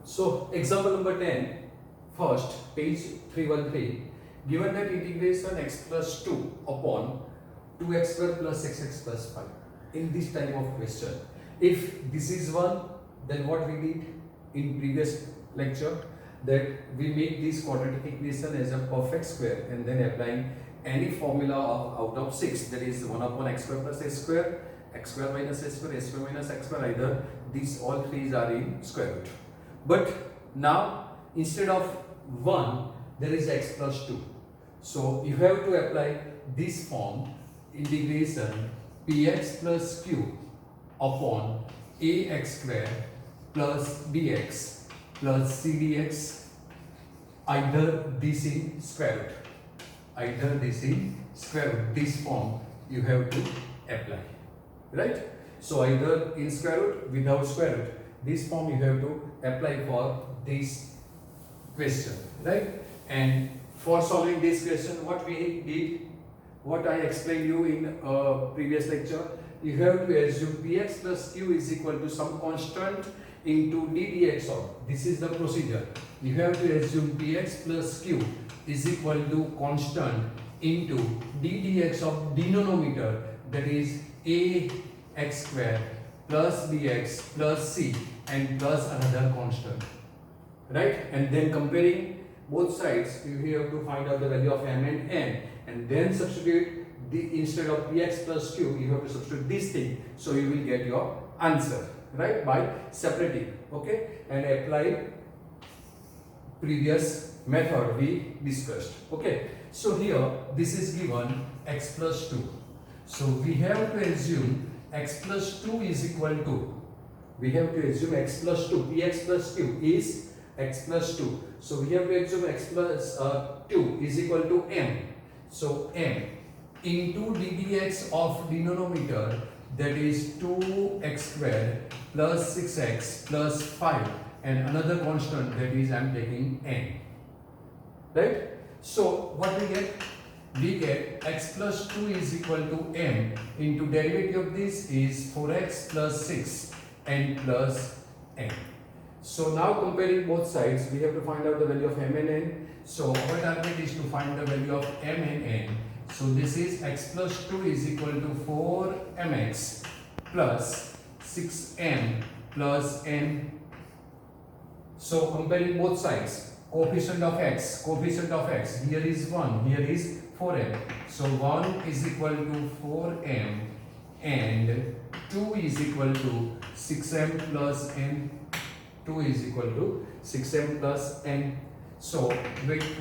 So example number 10, first page 313, given that integration x plus 2 upon 2x square plus 6x plus 5. In this type of question, if this is 1, then what we did in previous lecture, that we make this quadratic equation as a perfect square and then applying any formula out of 6, that is 1 upon x square plus x square minus s square minus x square, either these all three are in square root. But now instead of 1 there is x plus 2, so you have to apply this form, integration px plus q upon ax square plus bx plus cdx, either this in square root, this form you have to apply, right? So either in square root, without square root, this form you have to apply for this question, right? And for solving this question, what we did, what I explained you in previous lecture, you have to assume px plus q is equal to some constant into d dx of, this is the procedure. You have to assume px plus q is equal to constant into d dx of denominator, that is ax square plus bx plus c and plus another constant, right? And then comparing both sides, you have to find out the value of m and n, and then substitute instead of px plus q, you have to substitute this thing, so you will get your answer, right, by separating, okay, and apply previous method we discussed, okay. So here this is given x plus 2, so we have to assume x plus 2 is equal to, we have to assume x plus 2, px plus q is x plus 2, so we have to assume x plus 2 is equal to m, so m into d dx of denominator, that is 2x square plus 6x plus 5 and another constant, that is I am taking n, right? So what we get? We get x plus 2 is equal to m into derivative of this is 4x plus 6 and plus n. So now comparing both sides, we have to find out the value of m and n. So our target is to find the value of m and n. So this is x plus 2 is equal to 4mx plus 6m plus n. So comparing both sides, coefficient of x, here is 1, here is 4m. So 1 is equal to 4m and 2 is equal to 6m plus n. 2 is equal to 6m plus n. So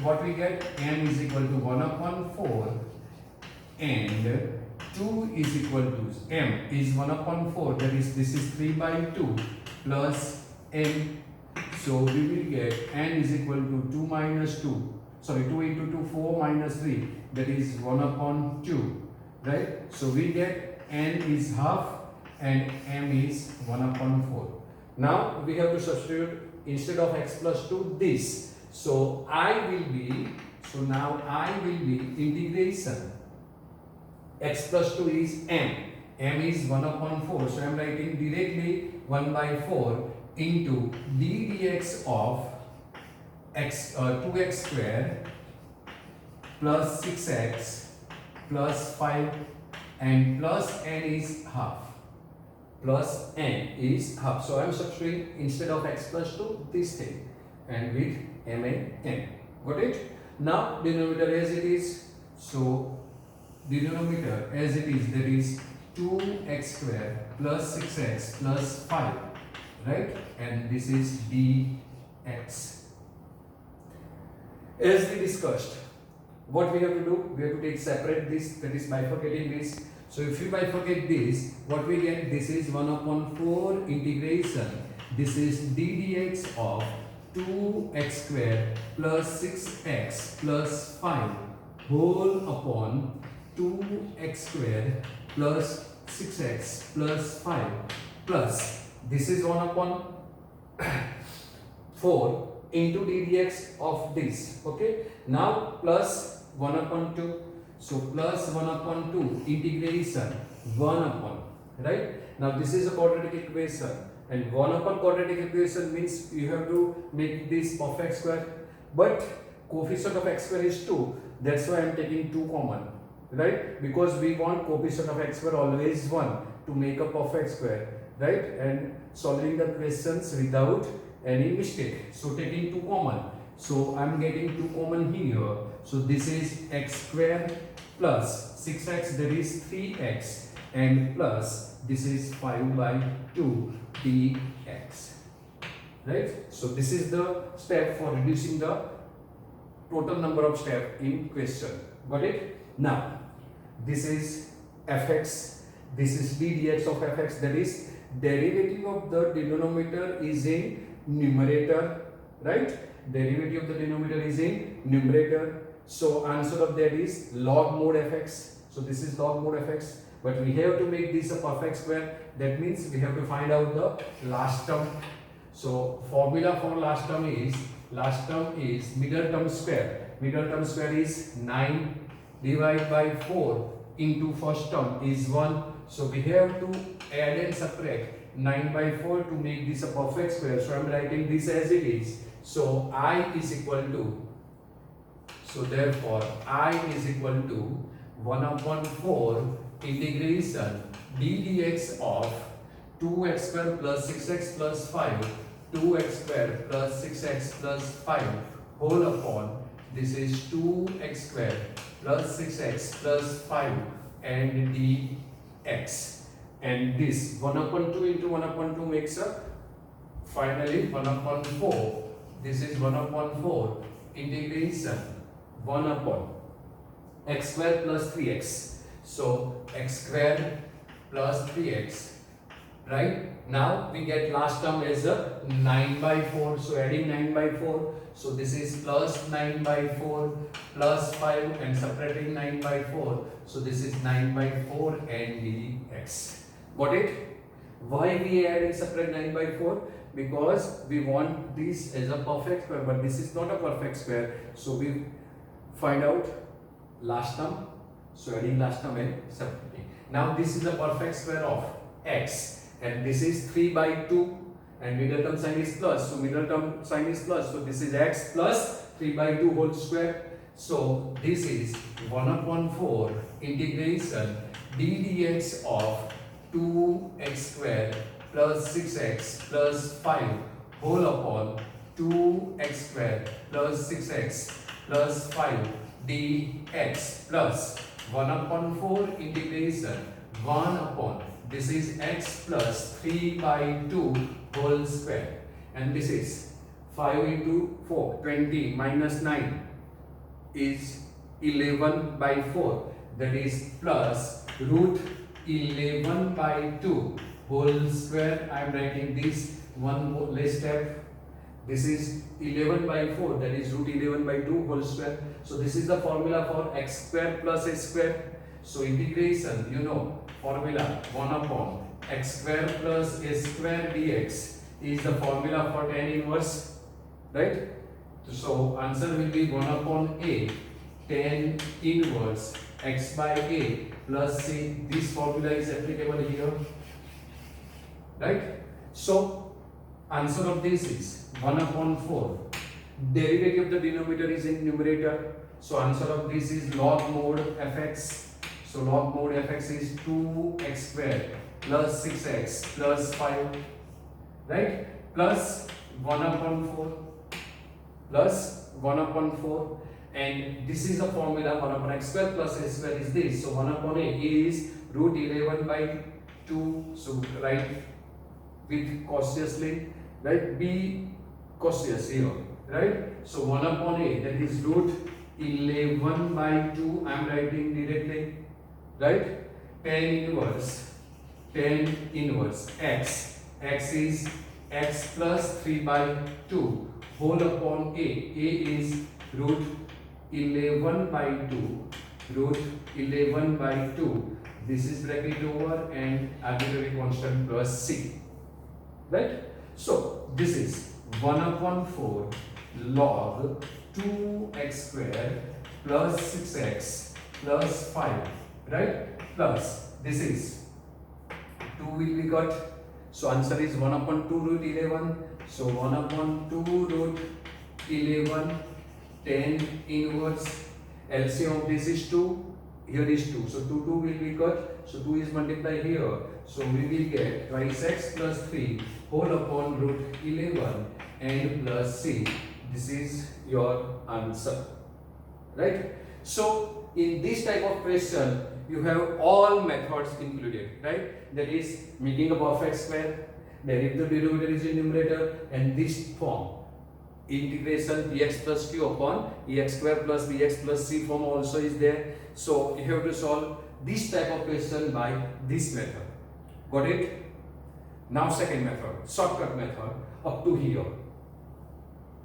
what we get? n is equal to 1 upon 4 and 2 is equal to, m is 1 upon 4, that is this is 3 by 2 plus n. So we will get n is equal to 2 minus 2, sorry 2 into 2, 4 minus 3, that is 1 upon 2, right? So we get n is half and m is 1 upon 4. Now we have to substitute instead of x plus 2 this. So I will be integration x plus 2 is m. m is 1 upon 4. So I am writing directly 1 by 4 into d dx of 2x square plus 6x plus 5 and plus n is half. So I am substituting instead of x plus 2 this thing and with m and n. Got it? Now denominator as it is. So denominator as it is, that is 2x square plus 6x plus 5, right? And this is dx. As we discussed, what we have to do? We have to separate this, that is bifurcating this. So if you bifurcate this, what we get? This is 1 upon 4 integration. This is d dx of 2x square plus 6x plus 5 whole upon 2x square plus 6x plus 5 plus this is 1 upon 4 into d dx of this, okay? Now plus 1 upon 2. So plus 1 upon 2 integration 1 upon, right? Now this is a quadratic equation. and 1 upon quadratic equation means you have to make this perfect square, but coefficient of x square is 2, that's why I am taking 2 common, right? Because we want coefficient of x square always 1 to make a perfect square, right? And solving the questions without any mistake. So taking 2 common, so I am getting 2 common here. So this is x square plus 6x, there is 3x, and plus this is 5 by 2 dx, right? So this is the step for reducing the total number of steps in question. Got it? Now this is fx, this is d dx of fx, that is derivative of the denominator is in numerator, right? Derivative of the denominator is in numerator. So answer of that is log mod fx. So this is log mod fx, but we have to make this a perfect square. That means we have to find out the last term. So formula for last term is middle term square. Middle term square is 9 divided by 4 into first term is 1. So we have to add and subtract 9 by 4 to make this a perfect square. So I am writing this as it is. So I is equal to, so therefore I is equal to 1 upon 4 integration d dx of 2x square plus 6x plus 5, 2x square plus 6x plus 5 whole upon, this is 2x square plus 6x plus 5 and dx. And this 1 upon 2 into 1 upon 2 makes a finally 1 upon 4. This is 1 upon 4 integration 1 upon x square plus 3x. So x square plus 3x, right? Now we get last term as a 9 by 4. So adding 9 by 4. So this is plus 9 by 4 plus 5 and subtracting 9 by 4. So this is 9 by 4 and dx. Got it? Why we add and subtract 9 by 4? Because we want this as a perfect square, but this is not a perfect square. So we find out last term. So adding last term and subtracting. Now this is a perfect square of x, and this is 3 by 2, and middle term sign is plus. So middle term sign is plus. So this is x plus 3 by 2 whole square. So this is 1 upon 4 integration d dx of 2x square plus 6x plus 5 whole upon 2x square plus 6x plus 5 dx plus 1 upon 4 integration 1 upon, this is x plus 3 by 2 whole square, and this is 5 into 4, 20 minus 9 is 11 by 4, that is plus root 11 by 2 whole square. I am writing this one more less step. This is 11 by 4, that is root 11 by 2 whole square. So this is the formula for x square plus a square. So integration, you know, formula 1 upon x square plus a square dx is the formula for tan inverse, right? So answer will be 1 upon a tan inverse x by a plus c. This formula is applicable here, right? So answer of this is 1 upon 4. Derivative of the denominator is in numerator. So answer of this is log mod fx. So log mod fx is 2x square plus 6x plus 5, right? Plus 1 upon 4 plus 1 upon 4. And this is the formula 1 upon x square plus a square is this. So 1 upon a is root 11 by 2. So write with cautiously, right? Be cautious here, right? So 1 upon a, that is root 11 by 2. I am writing directly, right? Tan inverse x. X is x plus 3 by 2 whole upon a. A is root 11 by 2. Root 11 by 2. This is bracket over and arbitrary constant plus c. Right? So this is 1 upon 4 log 2x square plus 6x plus 5, right? Plus this is 2 will be got. So answer is 1 upon 2 root 11. So 1 upon 2 root 11 10 inverse. LCM of this is 2. Here is 2. So 2 will be cut. So 2 is multiplied here. So we will get twice x plus 3 whole upon root 11 and plus c. This is your answer. Right? So in this type of question, you have all methods included, right? That is making a perfect square, derivative denominator is in numerator, and this form integration bx plus q upon ex square plus bx plus c form also is there. So you have to solve this type of question by this method. Got it? Now second method, shortcut method, up to here,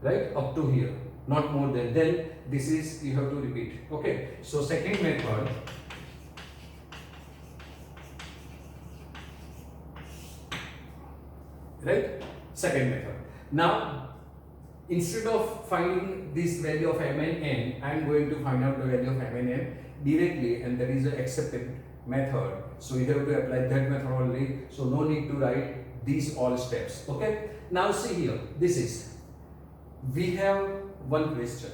right? Up to here, not more than. Then this is you have to repeat. Okay. So second method. Right? Second method. Now, instead of finding this value of m and n, I am going to find out the value of m and n directly, and that is the accepted method. So you have to apply that method only. So no need to write these all steps. Okay? Now see here. This is, we have one question,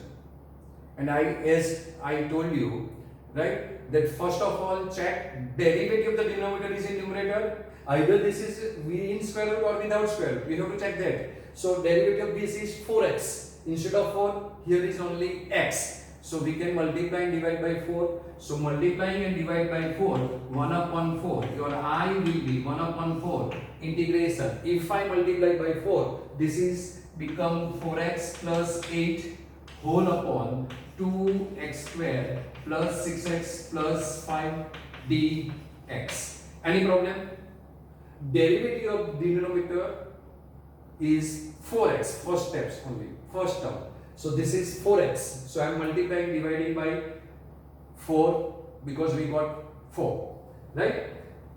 and as I told you, right, that first of all check derivative of the denominator is in numerator. Either this is in square root or without square root. We have to check that. So derivative of this is 4x. Instead of 4, here is only x. So we can multiply and divide by 4. So multiplying and divide by 4, 1 upon 4. Your I will be 1 upon 4 integration. If I multiply by 4, this is become 4x plus 8 whole upon 2x square plus 6x plus 5 dx. Any problem? Derivative of denominator is 4x, first steps only, first term. So this is 4x. So I am multiplying, dividing by 4 because we got 4, right?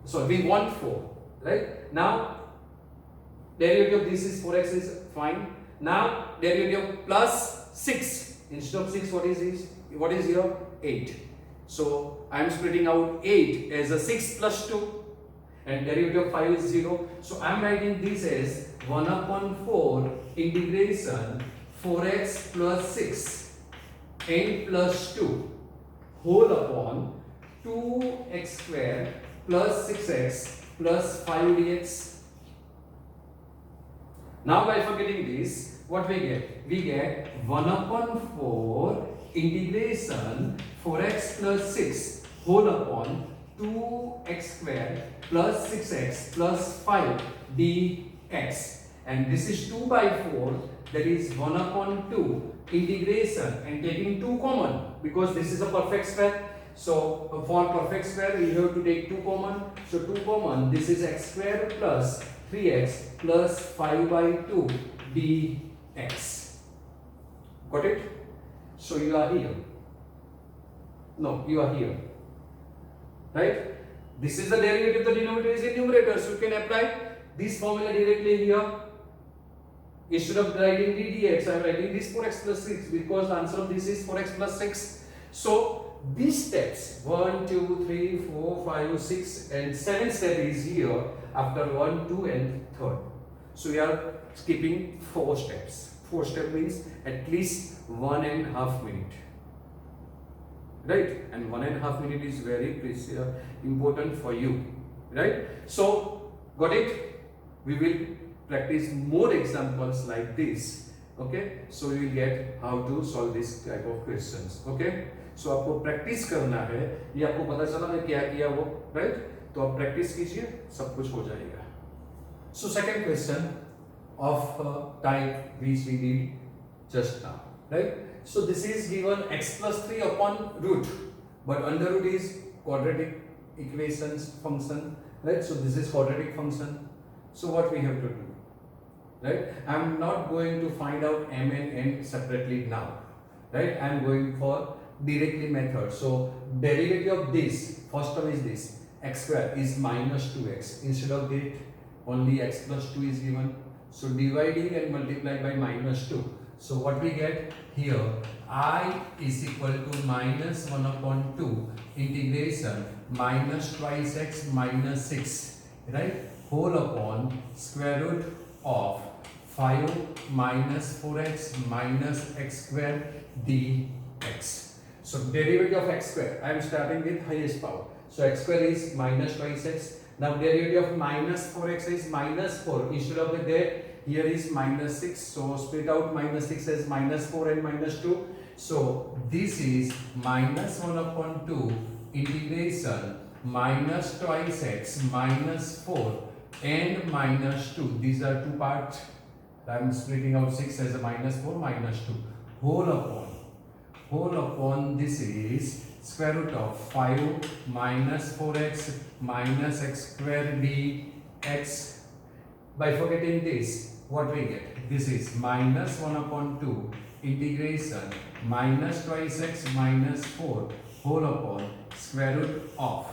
So we want 4, right? Now derivative of this is 4x is fine. Now derivative of plus 6. Instead of 6, what is this? What is here? 8. So I am splitting out 8 as a 6 plus 2. And derivative of 5 is 0. So I am writing this as 1 upon 4 integration 4x plus 6 n plus 2 whole upon 2x square plus 6x plus 5 dx. Now by forgetting this, what we get? We get 1 upon 4 integration 4x plus 6 whole upon 2x square plus 6x plus 5 dx. And this is 2 by 4, that is 1 upon 2 integration, and taking 2 common because this is a perfect square. So for perfect square we have to take 2 common. So 2 common, this is x square plus 3x plus 5 by 2 dx. Got it? So you are here. No, you are here. Right? This is the derivative of the denominator is in numerator. So you can apply this formula directly here. Instead of writing dx, I am writing this 4x plus 6 because the answer of this is 4x plus 6. So these steps 1, 2, 3, 4, 5, 6 and 7 step is here after 1, 2 and 3rd. So we are skipping 4 steps. 4 step means at least 1.5 minutes. Right? And 1.5 minutes is very important for you. Right? So got it? We will practice more examples like this. Okay? So we will get how to solve this type of questions. Okay? So आपको practice करना है, ये आपको पता चला मैं क्या किया वो, राइट? तो आप प्रैक्टिस कीजिए, सब कुछ हो जाएगा. So second question of type which we did just now, right? So this is given x plus 3 upon root, but under root is quadratic equations function, right? So this is quadratic function. So what we have to do, right? I am not going to find out m and n separately now, right? I am going for directly method. So derivative of this, first term is this, x square is minus 2x. Instead of that, only x plus 2 is given. So dividing and multiply by minus 2. So what we get here, I is equal to minus 1 upon 2 integration minus twice x minus 6, right? whole upon square root of 5 minus 4x minus x square dx. So derivative of x square, I am starting with highest power. So x square is minus twice x. Now derivative of minus 4x is minus 4. Instead of there, here is minus 6. So split out minus 6 as minus 4 and minus 2. So this is minus 1 upon 2 integration minus twice x minus 4 and minus 2. These are two parts. I am splitting out 6 as a minus 4 minus 2 whole upon this is square root of 5 minus 4x minus x square dx. By forgetting this, what we get? This is minus 1 upon 2 integration minus twice x minus 4 whole upon square root of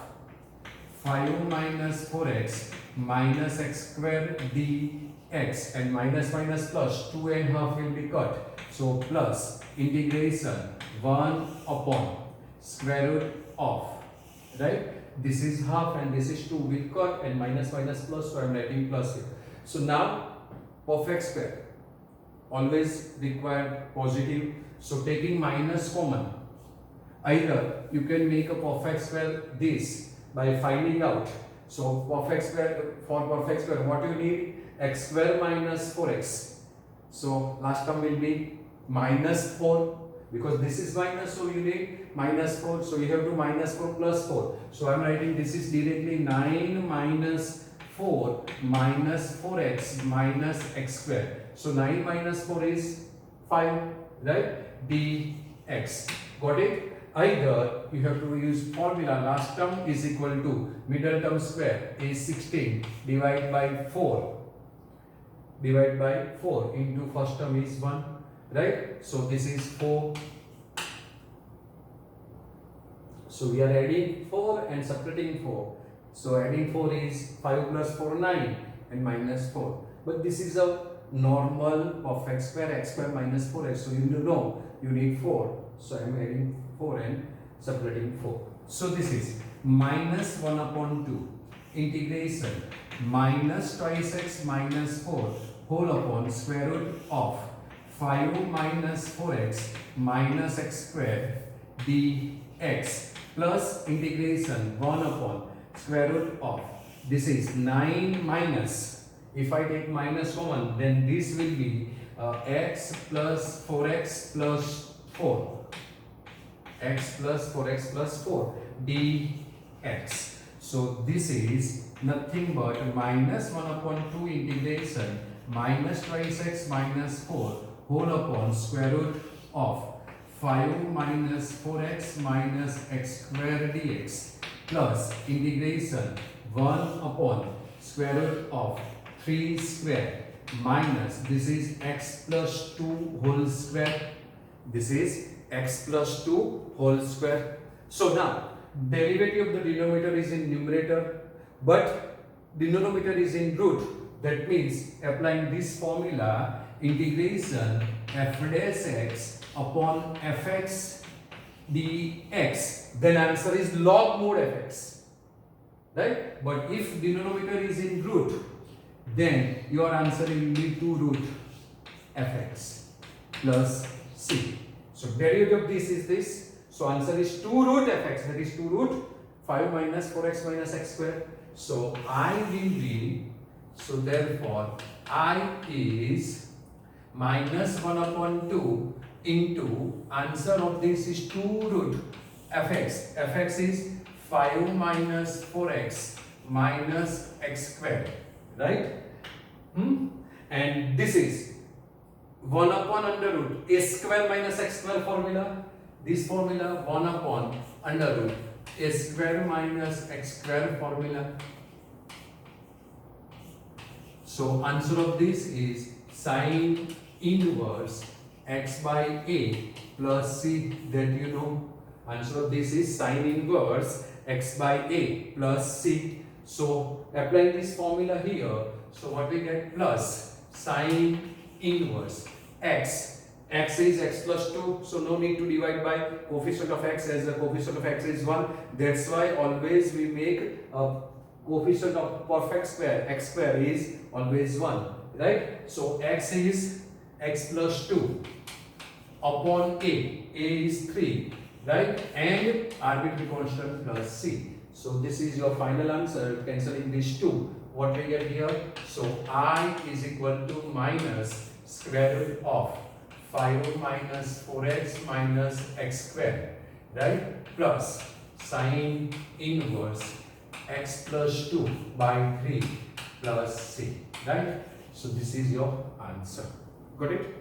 5 minus 4x minus x square dx, and minus minus plus 2.5 will be cut. So plus integration 1 upon square root of, right? This is half and this is 2 will cut, and minus minus plus, so I am writing plus here. So now perfect square always require positive. So taking minus common, either you can make a perfect square this by finding out. So perfect square, for perfect square what you need? X square minus 4x. So last term will be minus 4, because this is minus, so you need minus 4. So you have to minus 4 plus 4. So I am writing this is directly 9 minus 4 minus 4x minus x square. So 9 minus 4 is 5, right? dx. Got it? Either you have to use formula, last term is equal to middle term square is 16 divided by 4 into first term is 1, right? So this is 4. So we are adding 4 and subtracting 4. So adding 4 is 5 plus 4 9 and minus 4. But this is a normal perfect square, x square minus 4x. So you know you need 4. So I am adding 4 and subtracting 4. So this is minus 1 upon 2 integration minus twice x minus 4 whole upon square root of 5 minus 4x minus x square dx plus integration 1 upon square root of, this is 9 minus, if I take minus common, then this will be x plus 4x plus 4, x plus 4x plus 4 dx. So this is nothing but minus 1 upon 2 integration minus twice x minus 4 whole upon square root of 5 minus 4x minus x square dx plus integration 1 upon square root of 3 square minus, this is x plus 2 whole square, this is x plus 2 whole square. So now derivative of the denominator is in numerator, but denominator is in root. That means applying this formula, integration f dash x upon fx dx, then answer is log mod fx, right? But if denominator is in root, then your answer will be 2 root fx plus c. So derivative of this is this. So answer is 2 root fx, that is 2 root 5 minus 4x minus x square. So I will be, so therefore I is minus 1 upon 2 into, answer of this is 2 root fx. fx is 5 minus 4x minus x square, right? And this is 1 upon under root a square minus x square formula. This formula 1 upon under root a square minus x square formula. So answer of this is sine inverse x by a plus c, that you know. Answer of this is sine inverse x by a plus c. So applying this formula here, so what we get? Plus sine inverse x. X is x plus 2, so no need to divide by coefficient of x, as the coefficient of x is 1. That's why always we make a coefficient of perfect square, x square is always 1, right? So x is x plus 2 upon a is 3, right? And arbitrary constant plus c. So this is your final answer, cancelling these two. What we get here? So I is equal to minus square root of 5 minus 4x minus x square, right? Plus sine inverse x plus 2 by 3 plus c, right? So this is your answer. Got it?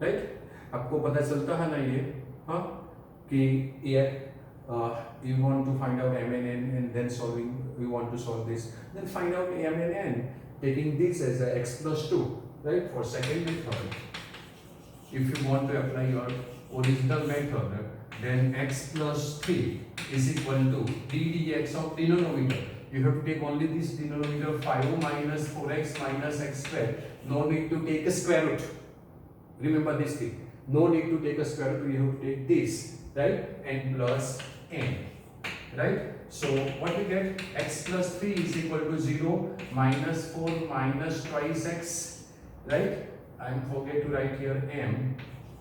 Right? आपको पता चलता है ना ये, हाँ, कि ये you want to find out m and n and then solving, we want to solve this, then find out m and n taking this as a x plus 2, right? For second method, if you want to apply your original method, then x plus 3 is equal to d dx of denominator. You have to take only this denominator 5 minus 4x minus x square. No need to take a square root. Remember this thing. No need to take a square root. You have to take this, right? And plus n, right? So what we get? X plus 3 is equal to 0 minus 4 minus twice x, right? I forget to write here m,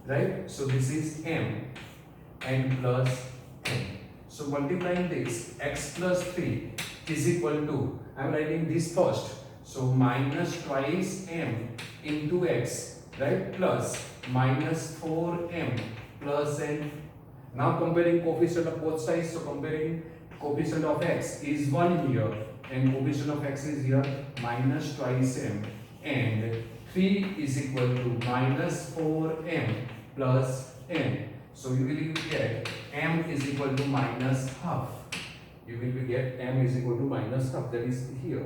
right? So this is m and plus n. So multiplying this, x plus 3 is equal to, I am writing this first, so minus twice m into x, right? Plus minus 4m plus n. Now comparing coefficient of both sides, so comparing coefficient of x is 1 here and coefficient of x is here, minus twice m, and 3 is equal to minus 4m plus n. So you will get m is equal to minus half. You will get m is equal to minus half, that is here,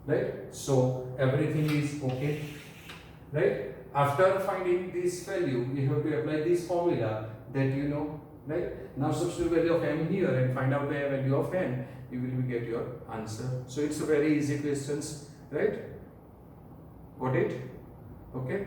right? So everything is okay, right? After finding this value, you have to apply this formula that you know, right? Now substitute value of m here and find out the value of n, you will get your answer. So it's a very easy questions, right? Got it? Okay.